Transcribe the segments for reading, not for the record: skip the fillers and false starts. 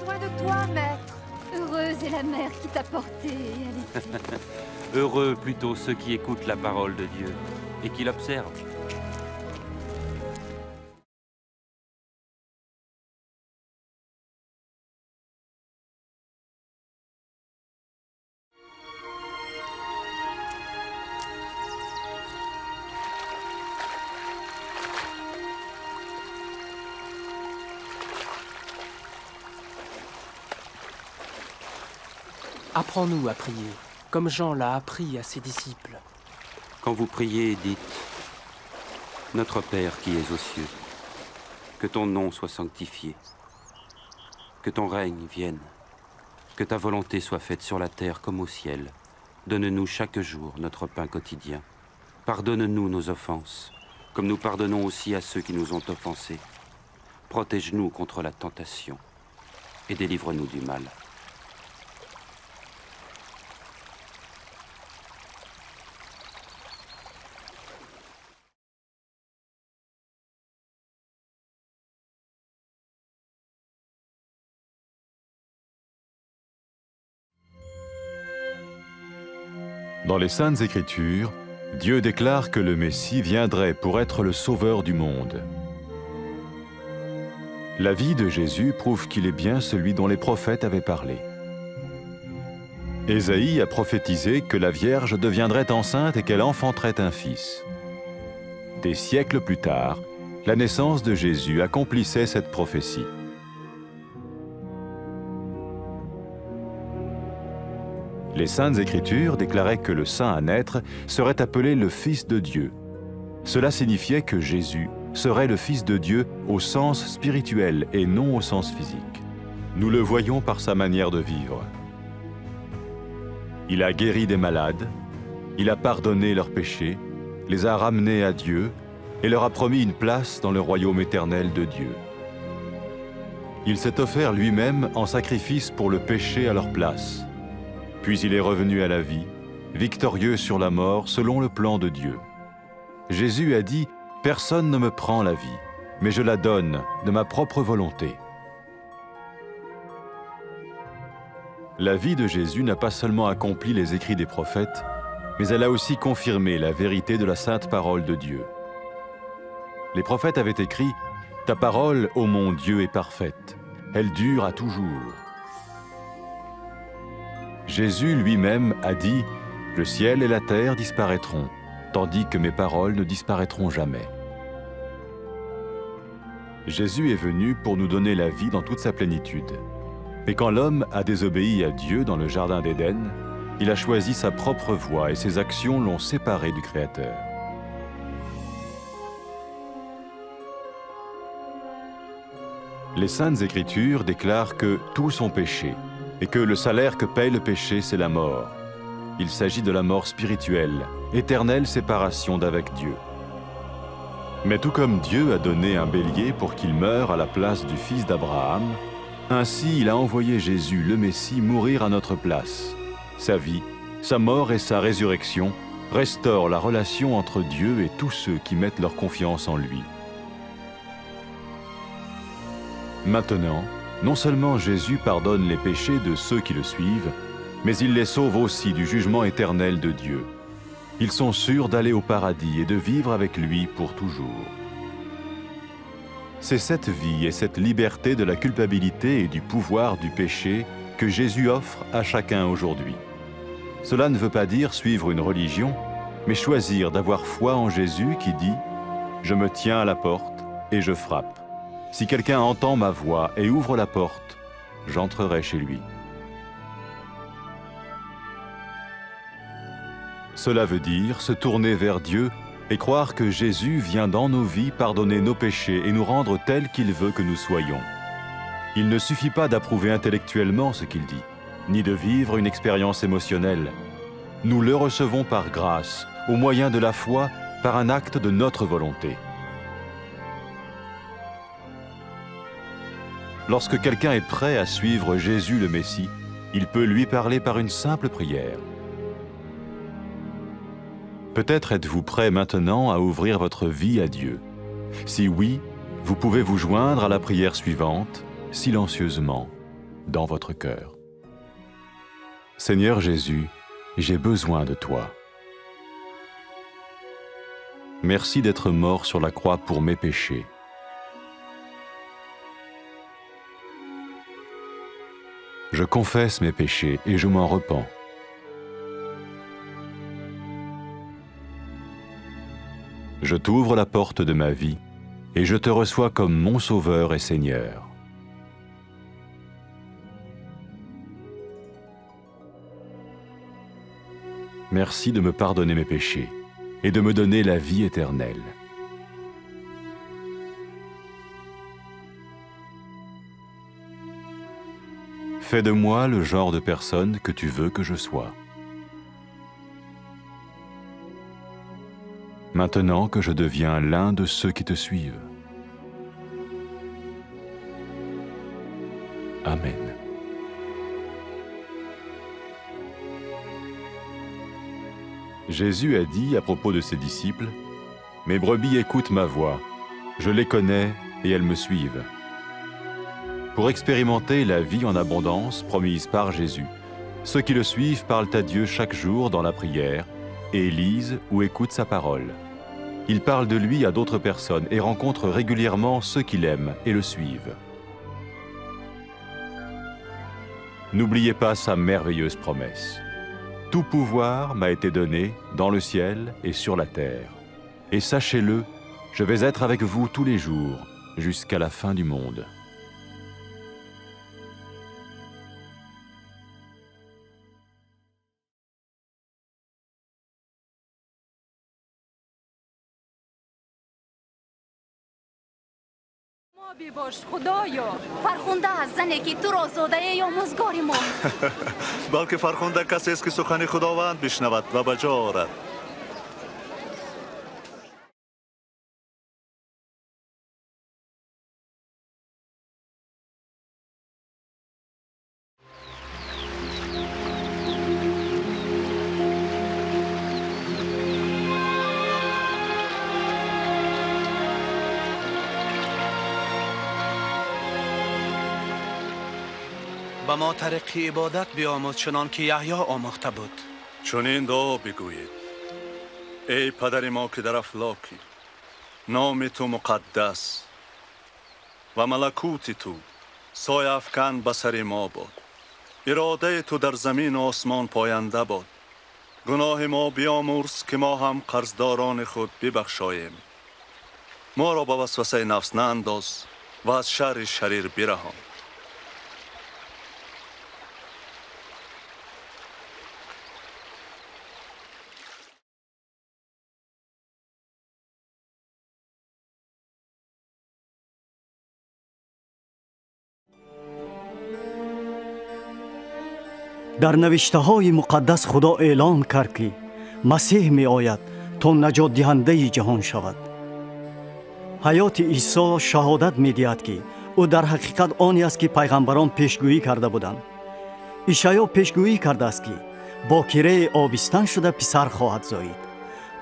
soin de toi, maître. Heureuse est la mère qui t'a porté et allaité. Heureux plutôt ceux qui écoutent la parole de Dieu et qui l'observent. Apprends-nous à prier, comme Jean l'a appris à ses disciples. Quand vous priez, dites « Notre Père qui es aux cieux, que ton nom soit sanctifié, que ton règne vienne, que ta volonté soit faite sur la terre comme au ciel. Donne-nous chaque jour notre pain quotidien. Pardonne-nous nos offenses, comme nous pardonnons aussi à ceux qui nous ont offensés. Protège-nous contre la tentation et délivre-nous du mal. » Dans les Saintes Écritures, Dieu déclare que le Messie viendrait pour être le sauveur du monde. La vie de Jésus prouve qu'il est bien celui dont les prophètes avaient parlé. Ésaïe a prophétisé que la Vierge deviendrait enceinte et qu'elle enfanterait un fils. Des siècles plus tard, la naissance de Jésus accomplissait cette prophétie. Les Saintes Écritures déclaraient que le saint à naître serait appelé le Fils de Dieu. Cela signifiait que Jésus serait le Fils de Dieu au sens spirituel et non au sens physique. Nous le voyons par sa manière de vivre. Il a guéri des malades, il a pardonné leurs péchés, les a ramenés à Dieu et leur a promis une place dans le royaume éternel de Dieu. Il s'est offert lui-même en sacrifice pour le péché à leur place. Puis il est revenu à la vie, victorieux sur la mort selon le plan de Dieu. Jésus a dit « Personne ne me prend la vie, mais je la donne de ma propre volonté. » La vie de Jésus n'a pas seulement accompli les écrits des prophètes, mais elle a aussi confirmé la vérité de la sainte parole de Dieu. Les prophètes avaient écrit « Ta parole, ô mon Dieu, est parfaite, elle dure à toujours. » Jésus lui-même a dit « Le ciel et la terre disparaîtront, tandis que mes paroles ne disparaîtront jamais. » Jésus est venu pour nous donner la vie dans toute sa plénitude. Mais quand l'homme a désobéi à Dieu dans le jardin d'Éden, il a choisi sa propre voie et ses actions l'ont séparé du Créateur. Les Saintes Écritures déclarent que tous ont péché et que le salaire que paye le péché, c'est la mort. Il s'agit de la mort spirituelle, éternelle séparation d'avec Dieu. Mais tout comme Dieu a donné un bélier pour qu'il meure à la place du fils d'Abraham, ainsi il a envoyé Jésus, le Messie, mourir à notre place. Sa vie, sa mort et sa résurrection restaurent la relation entre Dieu et tous ceux qui mettent leur confiance en lui. Maintenant, non seulement Jésus pardonne les péchés de ceux qui le suivent, mais il les sauve aussi du jugement éternel de Dieu. Ils sont sûrs d'aller au paradis et de vivre avec lui pour toujours. C'est cette vie et cette liberté de la culpabilité et du pouvoir du péché que Jésus offre à chacun aujourd'hui. Cela ne veut pas dire suivre une religion, mais choisir d'avoir foi en Jésus qui dit « Je me tiens à la porte et je frappe. Si quelqu'un entend ma voix et ouvre la porte, j'entrerai chez lui. » Cela veut dire se tourner vers Dieu et croire que Jésus vient dans nos vies pardonner nos péchés et nous rendre tels qu'il veut que nous soyons. Il ne suffit pas d'approuver intellectuellement ce qu'il dit, ni de vivre une expérience émotionnelle. Nous le recevons par grâce, au moyen de la foi, par un acte de notre volonté. Lorsque quelqu'un est prêt à suivre Jésus le Messie, il peut lui parler par une simple prière. Peut-être êtes-vous prêt maintenant à ouvrir votre vie à Dieu. Si oui, vous pouvez vous joindre à la prière suivante, silencieusement. dans votre cœur. Seigneur Jésus, j'ai besoin de toi. Merci d'être mort sur la croix pour mes péchés. Je confesse mes péchés et je m'en repens. Je t'ouvre la porte de ma vie et je te reçois comme mon Sauveur et Seigneur. Merci de me pardonner mes péchés et de me donner la vie éternelle. Fais de moi le genre de personne que tu veux que je sois. Maintenant que je deviens l'un de ceux qui te suivent. Amen. Jésus a dit à propos de ses disciples, « Mes brebis écoutent ma voix, je les connais et elles me suivent. » Pour expérimenter la vie en abondance promise par Jésus, ceux qui le suivent parlent à Dieu chaque jour dans la prière et lisent ou écoutent sa parole. Ils parlent de lui à d'autres personnes et rencontrent régulièrement ceux qui l'aiment et le suivent. N'oubliez pas sa merveilleuse promesse. Tout pouvoir m'a été donné dans le ciel et sur la terre. Et sachez-le, je vais être avec vous tous les jours, jusqu'à la fin du monde. بی‌باش خدایا فرخنده از زنی که تو را زاده یا آموزگار ما بلکه فرخنده کسی است که سخن خداوند بشنود و به جا آورد. به ما طریق عبادت بیاموز چنان که یحیی آموخته بود. چنین دعا بگویید: ای پدر ما که در افلاکی، نام تو مقدس و ملکوت تو سایه افکن به سر ما باد. اراده تو در زمین و آسمان پاینده باد. گناه ما بیامرز که ما هم قرضداران خود ببخشاییم. ما را به وسوسه نفس نانداز و از شر شریر برهان. در نوشته‌های مقدس خدا اعلام کرد که مسیح می آید تا نجات دهنده جهان شود. حیات عیسی شهادت می دهد که او در حقیقت آنی است که پیغمبران پیشگویی کرده بودند. اشعیا پیشگویی کرده است که باکره آبستن شده پسر خواهد زایید.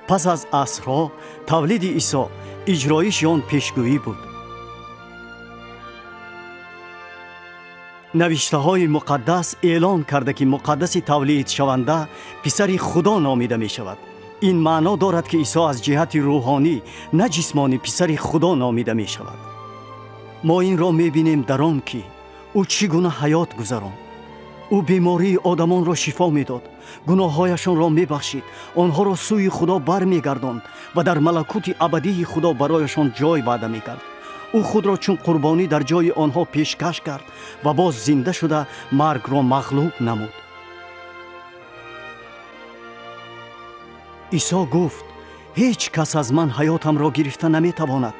پس از عصرها تولید عیسی اجرایش آن پیشگویی بود. نوشته های مقدس اعلان کرده که مقدس تولید شونده پسر خدا نامیده می شود. این معنا دارد که عیسی از جهت روحانی نه جسمانی پسر خدا نامیده می شود. ما این را می بینیم در آن که او چگونه حیات گذراند. او بیماری آدمان را شفا می داد، گناههایشان را می بخشید، آنها را سوی خدا بر می گرداند و در ملکوت ابدی خدا برایشان جای وعده می کرد. او خود را چون قربانی در جای آنها پیشکش کرد و باز زنده شده مرگ را مغلوب نمود. عیسی گفت: هیچ کس از من حیاتم را گرفته نمی تواند،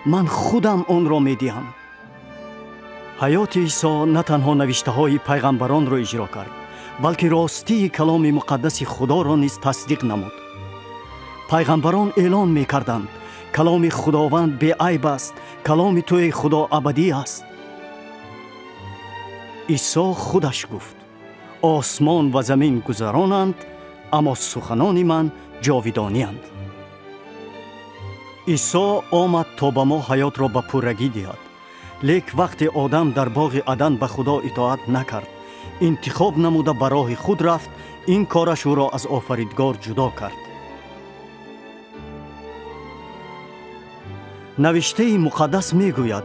من خودم آن را می دهم. حیات عیسی نه تنها نوشته های پیغمبران را اجرا کرد، بلکه راستی کلام مقدس خدا را نیز تصدیق نمود. پیغمبران اعلان می کردند: کلام خداوند بی عیب است، کلام توی خدا ابدی است. عیسی خودش گفت: آسمان و زمین گذرانند اما سخنان من جاودانی اند. عیسی آمد تا به ما حیات را به پرگی دهد. لیک وقتی آدم در باغ عدن به خدا اطاعت نکرد، انتخاب نموده به راه خود رفت، این کارش او را از آفریدگار جدا کرد. نوشته مقدس می گوید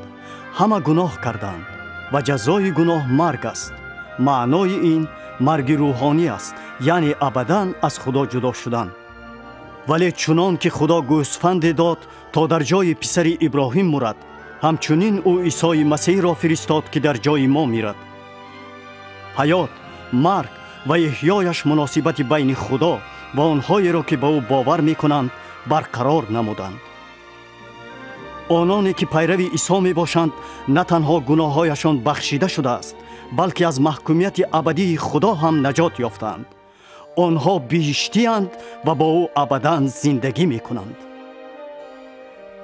همه گناه کردند و جزای گناه مرگ است. معنای این مرگ روحانی است، یعنی ابداً از خدا جدا شدن. ولی چنان که خدا گوسفند داد تا در جای پسر ابراهیم مرد، همچنین او عیسی مسیح را فرستاد که در جای ما میرد. حیات، مرگ و احیایش مناسبت بین خدا و آنهایی را که به او باور میکنند برقرار نمودند. آنانی که پیرو عیسی می باشند نه تنها گناهایشان بخشیده شده است، بلکه از محکومیت ابدی خدا هم نجات یافتند. آنها بهشتی اند و با او ابدا زندگی می کنند.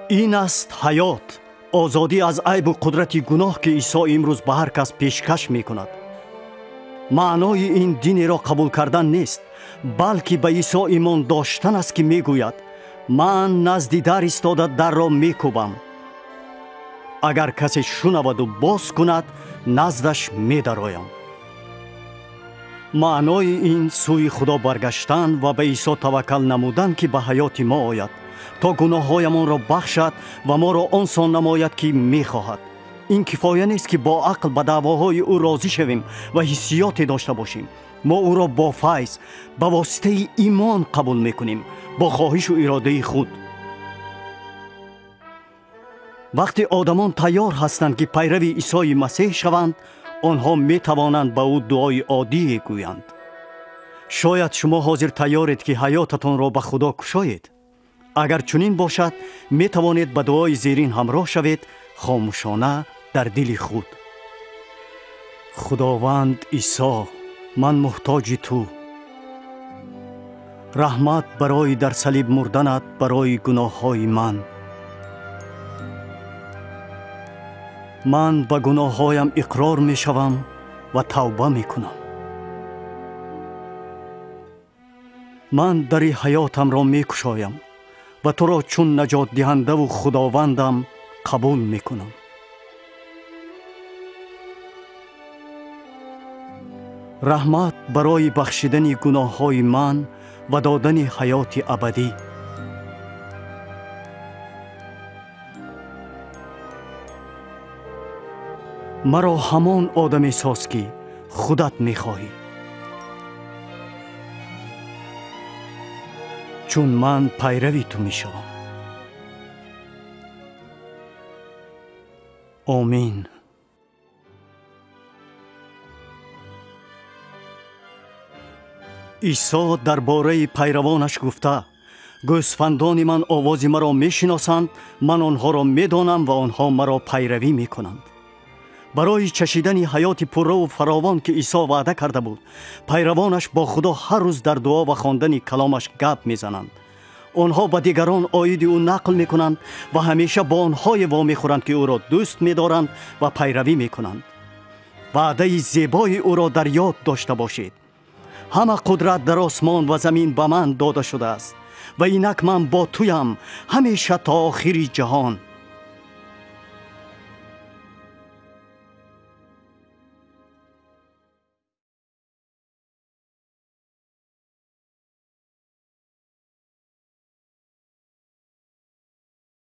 این است حیات، آزادی از عیب و قدرت گناه که عیسی امروز به هر کس پیشکش می کند. معنای این دین را قبول کردن نیست، بلکه به عیسی ایمان داشتن است که می گوید من نزد در ایستاده در را می کوبم. اگر کسی شنود و باز کند نزدش می درآیم. معنای این سوی خدا برگشتن و به عیسی توکل نمودن که به حیات ما آید تا گناههایمان را بخشد و ما را آنسان نماید که می خواهد. این کفایه نیست که با عقل به دعواهای او راضی شویم و حسیاتی داشته باشیم. ما او را با فیض به واسطه ایمان قبول می کنیم، با خواهش و اراده خود. وقتی آدمان تیار هستند که پیرو عیسی مسیح شوند، آنها می توانند به او دعای عادی گویند. شاید شما حاضر تیارید که حیاتتان را به خدا کشایید. اگر چنین باشد می توانید به دعای زیرین همراه شوید، خاموشانه در دل خود. خداوند عیسی، من محتاج تو. رحمت برای در صلیب مردنت برای گناههای من به گناههایم اقرار می شوم و توبه می کنم. من در حیاتم را می کشایم و تو را چون نجات دهنده و خداوندم قبول می کنم. رحمت برای بخشیدن گناههای من و دادن حیات ابدی. مرا همان آدمی ساز که خودت می‌خواهی، چون من پیروی تو می‌شوم. آمین. عیسی درباره پیروانش گفته گوسفندان من آواز مرا میشناسند، من آنها را میدانم و آنها مرا پیروی میکنند. برای چشیدن حیات پررو و فراوان که عیسی وعده کرده بود، پیروانش با خدا هر روز در دعا و خواندن کلامش گپ میزنند. آنها به دیگران عاید او نقل میکنند و همیشه با آنهای وامی خورند که او را دوست میدارند و پیروی میکنند. وعده زیبای او را در یاد داشته باشید. همه قدرت در آسمان و زمین به من داده شده است و اینک من با تویم همیشه تا آخر جهان.